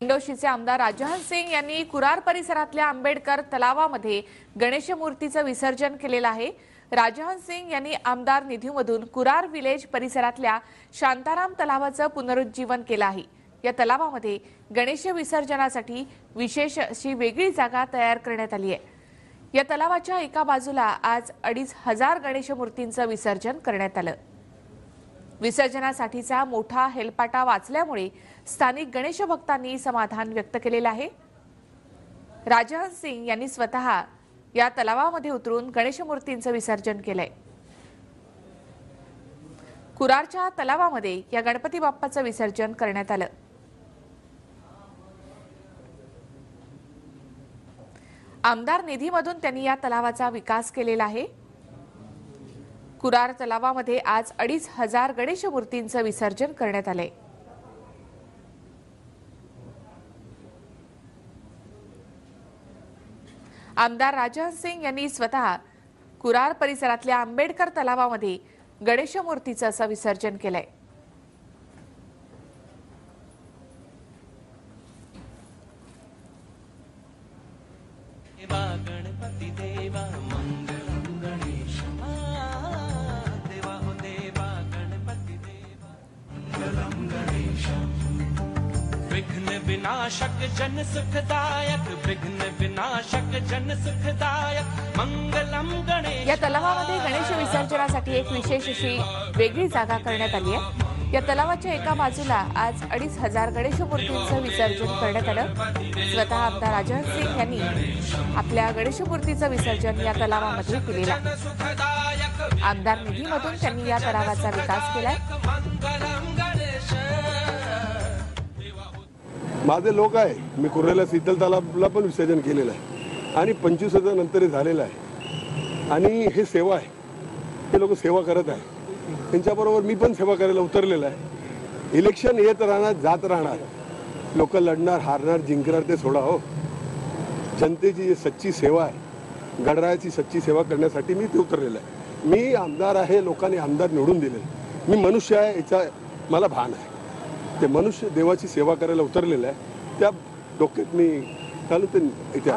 दिंडोशीचे आमदार राजहंस सिंग यांनी कुरार परिसरातल्या आंबेडकर तलावामध्ये गणेश मूर्तीचं विसर्जन केलेलं आहे। राजहंस सिंग यांनी आमदार निधीमधून कुरार विलेज परिसरातल्या शांताराम तलावाचं पुनरुज्जीवन केलं आहे। या तलावामध्ये गणेश विसर्जनासाठी विशेष अशी वेगळी जागा तयार करण्यात आली आहे। या तलावाच्या एका बाजूला आज 2,500 गणेश मूर्तींचं विसर्जन करण्यात आलं। विसर्जनासाठीचा मोठा हेलपाटा वाचल्यामुळे स्थानिक गणेश भक्तांनी समाधान व्यक्त केलेलं आहे। राजहंस सिंग यांनी स्वतः या तलावामध्ये उतरून गणेश मूर्तींचं विसर्जन केलंय। कुरारच्या तलावामध्ये या गणपती बाप्पाचं विसर्जन करण्यात आलं। आमदार निधीमधून त्यांनी या तलावाचा विकास केलेला आहे। कुरार तलावामध्ये आज 2,500 गणेश मूर्तींचं विसर्जन करण्यात आले। आमदार राजहंस सिंग यांनी स्वतः कुरार परिसरातल्या आंबेडकर तलावामध्ये गणेश मूर्तीचं असं विसर्जन केलंय। गणपती देवा मंगलम गणेश देवा हो देवा गणपती देवा मंगलम गणेश विघ्न विनाशक जन सुखदायक विघ्न विनाशक जन सुखदायक मंगलम गणेश। या तलावामध्ये गणेश विसर्जनासाठी एक विशेष अशी वेगळी जागा करण्यात आली आहे। या तलावाच्या एका बाजूला आज 2,500 गणेश मूर्तींचं विसर्जन करण्यात आलं। स्वतः आमदार राजहंस सिंग यांनी आपल्या गणेश मूर्तीचं विसर्जन या तलावामध्ये केलेलं आहे। आमदार निधीमधून त्यांनी या तलावाचा विकास केलाय। माझे लोक आहे, मी कुर्रेला शीतल तलावाला पण विसर्जन केलेलं आहे आणि 25 नंतर झालेलं आहे आणि हे सेवा आहे, हे लोक सेवा करत आहे। त्यांच्याबरोबर मी पण सेवा करायला उतरलेला आहे। इलेक्शन येत राहणार जात राहणार, लोक लढणार हारणार जिंकणार ते सोडा हो। जनतेची जी सच्ची सेवा आहे, गणरायाची सच्ची सेवा करण्यासाठी मी ते उतरलेला आहे। मी आमदार आहे, लोकांनी आमदार निवडून दिले। मी मनुष्य आहे याचा मला भान आहे। ते मनुष्य देवाची सेवा करायला उतरलेलं आहे, त्या डोक्यात मी चालू ते इथे